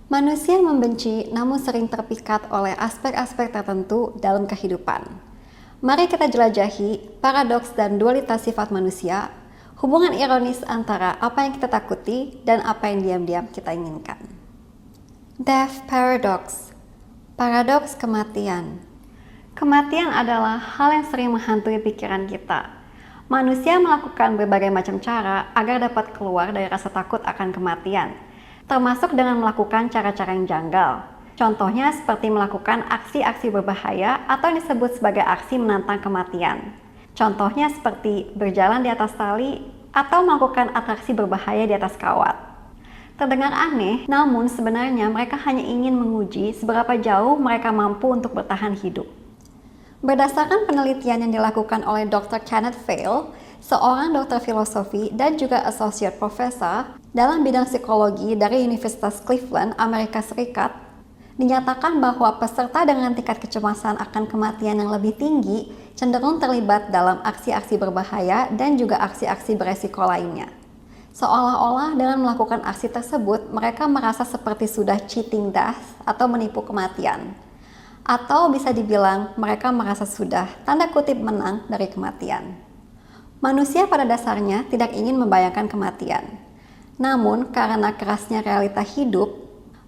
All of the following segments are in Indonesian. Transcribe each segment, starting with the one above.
Manusia membenci namun sering terpikat oleh aspek-aspek tertentu dalam kehidupan. Mari kita jelajahi paradoks dan dualitas sifat manusia, hubungan ironis antara apa yang kita takuti dan apa yang diam-diam kita inginkan. Death Paradox, paradoks kematian. Kematian adalah hal yang sering menghantui pikiran kita. Manusia melakukan berbagai macam cara agar dapat keluar dari rasa takut akan kematian, termasuk dengan melakukan cara-cara yang janggal. Contohnya seperti melakukan aksi-aksi berbahaya atau yang disebut sebagai aksi menantang kematian. Contohnya seperti berjalan di atas tali atau melakukan atraksi berbahaya di atas kawat. Terdengar aneh, namun sebenarnya mereka hanya ingin menguji seberapa jauh mereka mampu untuk bertahan hidup. Berdasarkan penelitian yang dilakukan oleh Dr. Kenneth Vail, seorang dokter filosofi dan juga associate professor dalam bidang psikologi dari Universitas Cleveland, Amerika Serikat, dinyatakan bahwa peserta dengan tingkat kecemasan akan kematian yang lebih tinggi cenderung terlibat dalam aksi-aksi berbahaya dan juga aksi-aksi beresiko lainnya. Seolah-olah dengan melakukan aksi tersebut, mereka merasa seperti sudah cheating death atau menipu kematian. Atau bisa dibilang mereka merasa sudah tanda kutip menang dari kematian. Manusia pada dasarnya tidak ingin membayangkan kematian. Namun karena kerasnya realita hidup,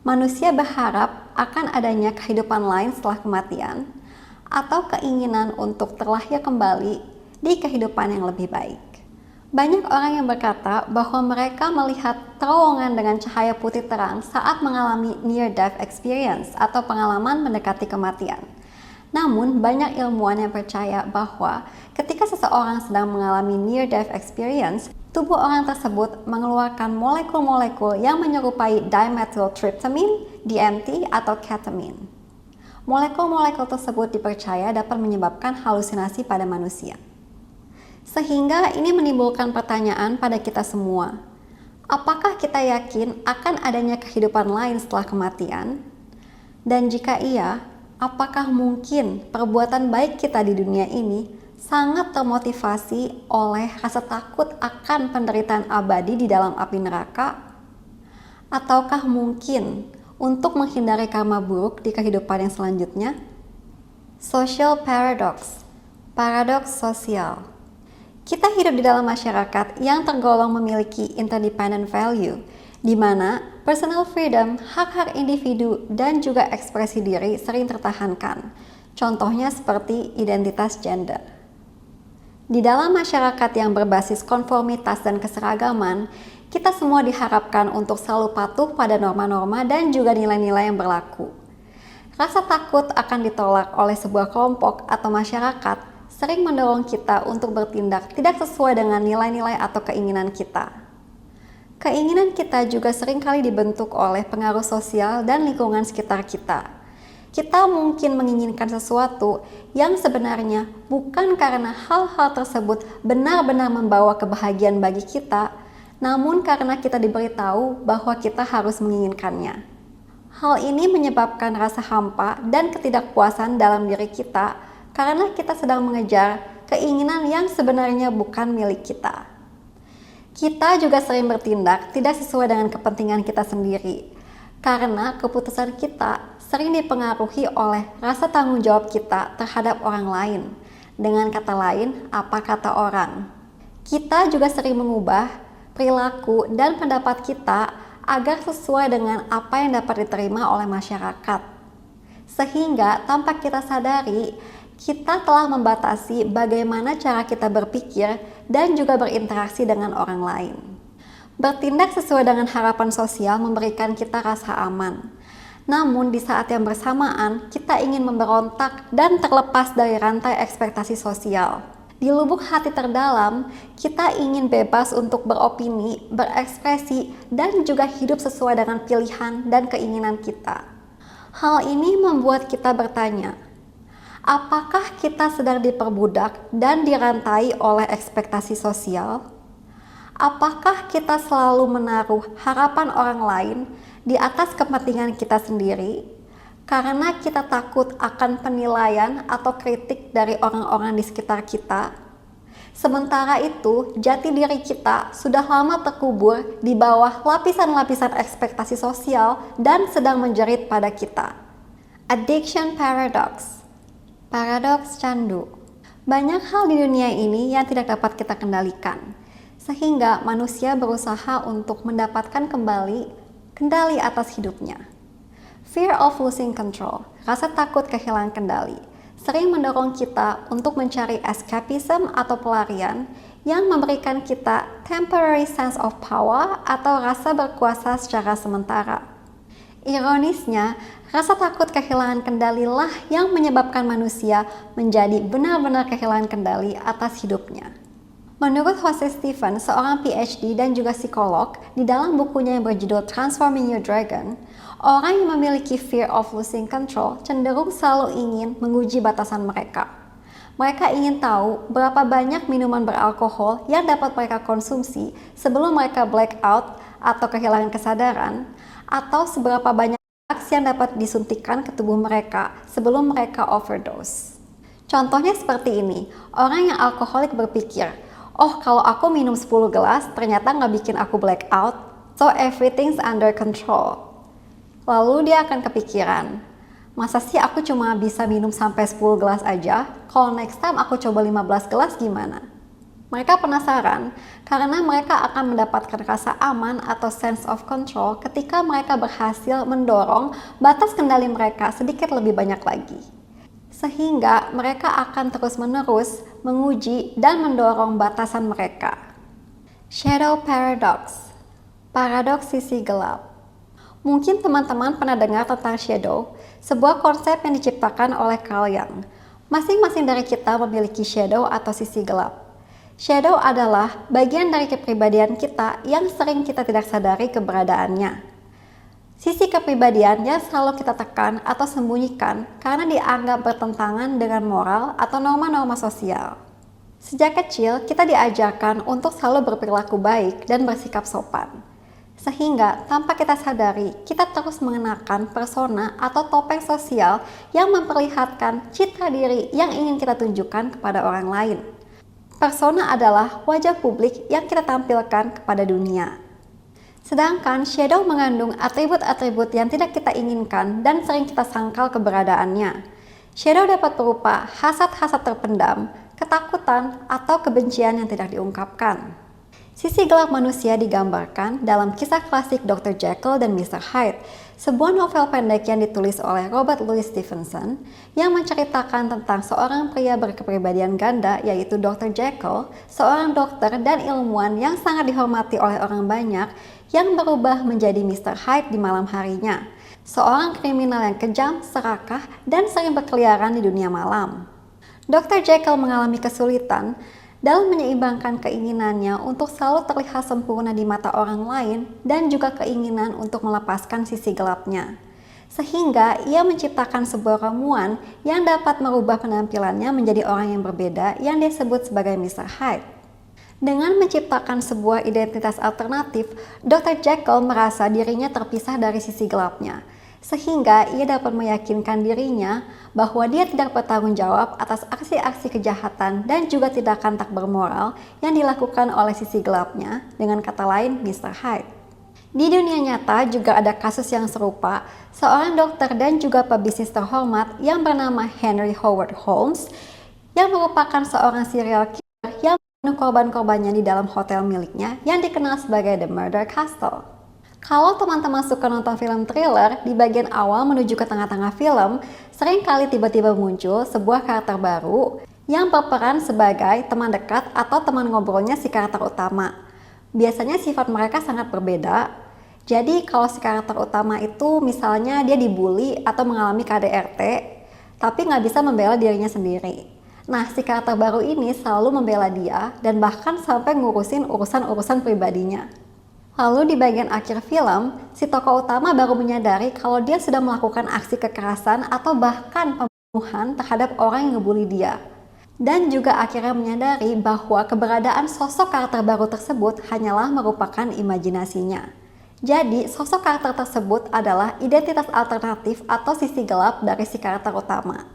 manusia berharap akan adanya kehidupan lain setelah kematian atau keinginan untuk terlahir kembali di kehidupan yang lebih baik. Banyak orang yang berkata bahwa mereka melihat terowongan dengan cahaya putih terang saat mengalami near-death experience atau pengalaman mendekati kematian. Namun, banyak ilmuwan yang percaya bahwa ketika seseorang sedang mengalami near-death experience, tubuh orang tersebut mengeluarkan molekul-molekul yang menyerupai dimethyltryptamine, DMT, atau ketamine. Molekul-molekul tersebut dipercaya dapat menyebabkan halusinasi pada manusia. Sehingga ini menimbulkan pertanyaan pada kita semua. Apakah kita yakin akan adanya kehidupan lain setelah kematian? Dan jika iya, apakah mungkin perbuatan baik kita di dunia ini sangat termotivasi oleh rasa takut akan penderitaan abadi di dalam api neraka? Ataukah mungkin untuk menghindari karma buruk di kehidupan yang selanjutnya? Social paradox, paradoks sosial. Kita hidup di dalam masyarakat yang tergolong memiliki interdependent value, di mana personal freedom, hak-hak individu, dan juga ekspresi diri sering tertahankan. Contohnya seperti identitas gender. Di dalam masyarakat yang berbasis konformitas dan keseragaman, kita semua diharapkan untuk selalu patuh pada norma-norma dan juga nilai-nilai yang berlaku. Rasa takut akan ditolak oleh sebuah kelompok atau masyarakat sering mendorong kita untuk bertindak tidak sesuai dengan nilai-nilai atau keinginan kita. Keinginan kita juga seringkali dibentuk oleh pengaruh sosial dan lingkungan sekitar kita. Kita mungkin menginginkan sesuatu yang sebenarnya bukan karena hal-hal tersebut benar-benar membawa kebahagiaan bagi kita, namun karena kita diberitahu bahwa kita harus menginginkannya. Hal ini menyebabkan rasa hampa dan ketidakpuasan dalam diri kita karena kita sedang mengejar keinginan yang sebenarnya bukan milik kita. Kita juga sering bertindak tidak sesuai dengan kepentingan kita sendiri, karena keputusan kita sering dipengaruhi oleh rasa tanggung jawab kita terhadap orang lain. Dengan kata lain, apa kata orang. Kita juga sering mengubah perilaku dan pendapat kita agar sesuai dengan apa yang dapat diterima oleh masyarakat. Sehingga tanpa kita sadari, kita telah membatasi bagaimana cara kita berpikir dan juga berinteraksi dengan orang lain. Bertindak sesuai dengan harapan sosial memberikan kita rasa aman. Namun di saat yang bersamaan, kita ingin memberontak dan terlepas dari rantai ekspektasi sosial. Di lubuk hati terdalam, kita ingin bebas untuk beropini, berekspresi, dan juga hidup sesuai dengan pilihan dan keinginan kita. Hal ini membuat kita bertanya, apakah kita sedang diperbudak dan dirantai oleh ekspektasi sosial? Apakah kita selalu menaruh harapan orang lain di atas kepentingan kita sendiri karena kita takut akan penilaian atau kritik dari orang-orang di sekitar kita? Sementara itu, jati diri kita sudah lama terkubur di bawah lapisan-lapisan ekspektasi sosial dan sedang menjerit pada kita. Addiction paradox. Paradoks candu. Banyak hal di dunia ini yang tidak dapat kita kendalikan, sehingga manusia berusaha untuk mendapatkan kembali kendali atas hidupnya. Fear of losing control, rasa takut kehilangan kendali, sering mendorong kita untuk mencari escapism atau pelarian yang memberikan kita temporary sense of power atau rasa berkuasa secara sementara. Ironisnya, rasa takut kehilangan kendalilah yang menyebabkan manusia menjadi benar-benar kehilangan kendali atas hidupnya. Menurut Jose Stephen, seorang PhD dan juga psikolog, di dalam bukunya yang berjudul Transforming Your Dragon, orang yang memiliki fear of losing control cenderung selalu ingin menguji batasan mereka. Mereka ingin tahu berapa banyak minuman beralkohol yang dapat mereka konsumsi sebelum mereka blackout atau kehilangan kesadaran, atau seberapa banyak drugs yang dapat disuntikan ke tubuh mereka sebelum mereka overdose. Contohnya seperti ini, orang yang alkoholik berpikir, oh kalau aku minum 10 gelas ternyata nggak bikin aku blackout, so everything's under control. Lalu dia akan kepikiran, masa sih aku cuma bisa minum sampai 10 gelas aja, kalau next time aku coba 15 gelas gimana? Mereka penasaran karena mereka akan mendapatkan rasa aman atau sense of control ketika mereka berhasil mendorong batas kendali mereka sedikit lebih banyak lagi. Sehingga mereka akan terus-menerus menguji dan mendorong batasan mereka. Shadow paradox, paradoks sisi gelap. Mungkin teman-teman pernah dengar tentang shadow, sebuah konsep yang diciptakan oleh Carl Jung. Masing-masing dari kita memiliki shadow atau sisi gelap. Shadow adalah bagian dari kepribadian kita yang sering kita tidak sadari keberadaannya. Sisi kepribadian yang selalu kita tekan atau sembunyikan karena dianggap bertentangan dengan moral atau norma-norma sosial. Sejak kecil, kita diajarkan untuk selalu berperilaku baik dan bersikap sopan. Sehingga tanpa kita sadari, kita terus mengenakan persona atau topeng sosial yang memperlihatkan citra diri yang ingin kita tunjukkan kepada orang lain. Persona adalah wajah publik yang kita tampilkan kepada dunia. Sedangkan shadow mengandung atribut-atribut yang tidak kita inginkan dan sering kita sangkal keberadaannya. Shadow dapat berupa hasad-hasad terpendam, ketakutan, atau kebencian yang tidak diungkapkan. Sisi gelap manusia digambarkan dalam kisah klasik Dr. Jekyll dan Mr. Hyde, sebuah novel pendek yang ditulis oleh Robert Louis Stevenson yang menceritakan tentang seorang pria berkepribadian ganda yaitu Dr. Jekyll, seorang dokter dan ilmuwan yang sangat dihormati oleh orang banyak yang berubah menjadi Mr. Hyde di malam harinya, seorang kriminal yang kejam, serakah, dan sering berkeliaran di dunia malam. Dr. Jekyll mengalami kesulitan dalam menyeimbangkan keinginannya untuk selalu terlihat sempurna di mata orang lain dan juga keinginan untuk melepaskan sisi gelapnya. Sehingga ia menciptakan sebuah ramuan yang dapat merubah penampilannya menjadi orang yang berbeda yang disebut sebagai Mr. Hyde. Dengan menciptakan sebuah identitas alternatif, Dr. Jekyll merasa dirinya terpisah dari sisi gelapnya. Sehingga ia dapat meyakinkan dirinya bahwa dia tidak bertanggung jawab atas aksi-aksi kejahatan dan juga tindakan tak bermoral yang dilakukan oleh sisi gelapnya, dengan kata lain Mr. Hyde. Di dunia nyata juga ada kasus yang serupa, seorang dokter dan juga pebisnis terhormat yang bernama Henry Howard Holmes yang merupakan seorang serial killer yang membunuh korban-korbannya di dalam hotel miliknya yang dikenal sebagai The Murder Castle. Kalau teman-teman suka nonton film thriller, di bagian awal menuju ke tengah-tengah film, sering kali tiba-tiba muncul sebuah karakter baru yang berperan sebagai teman dekat atau teman ngobrolnya si karakter utama. Biasanya sifat mereka sangat berbeda. Jadi kalau si karakter utama itu misalnya dia dibully atau mengalami KDRT, tapi nggak bisa membela dirinya sendiri. Nah, si karakter baru ini selalu membela dia dan bahkan sampai ngurusin urusan-urusan pribadinya. Lalu di bagian akhir film, si tokoh utama baru menyadari kalau dia sudah melakukan aksi kekerasan atau bahkan pembunuhan terhadap orang yang ngebully dia. Dan juga akhirnya menyadari bahwa keberadaan sosok karakter baru tersebut hanyalah merupakan imajinasinya. Jadi, sosok karakter tersebut adalah identitas alternatif atau sisi gelap dari si karakter utama.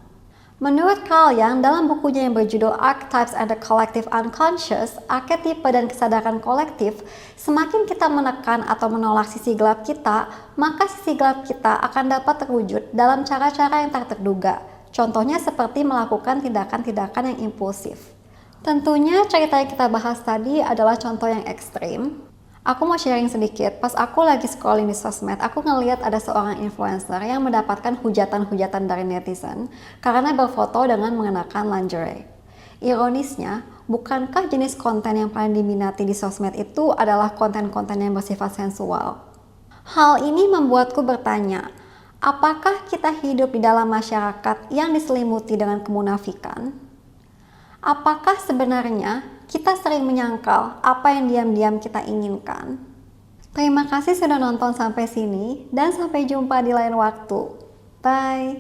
Menurut Carl Jung, dalam bukunya yang berjudul Archetypes and the Collective Unconscious, arketipe dan kesadaran kolektif, semakin kita menekan atau menolak sisi gelap kita, maka sisi gelap kita akan dapat terwujud dalam cara-cara yang tak terduga. Contohnya seperti melakukan tindakan-tindakan yang impulsif. Tentunya cerita yang kita bahas tadi adalah contoh yang ekstrim. Aku mau sharing sedikit, pas aku lagi scrolling di sosmed, aku ngeliat ada seorang influencer yang mendapatkan hujatan-hujatan dari netizen karena berfoto dengan mengenakan lingerie. Ironisnya, bukankah jenis konten yang paling diminati di sosmed itu adalah konten-konten yang bersifat sensual? Hal ini membuatku bertanya, apakah kita hidup di dalam masyarakat yang diselimuti dengan kemunafikan? Apakah sebenarnya kita sering menyangkal apa yang diam-diam kita inginkan? Terima kasih sudah nonton sampai sini dan sampai jumpa di lain waktu. Bye!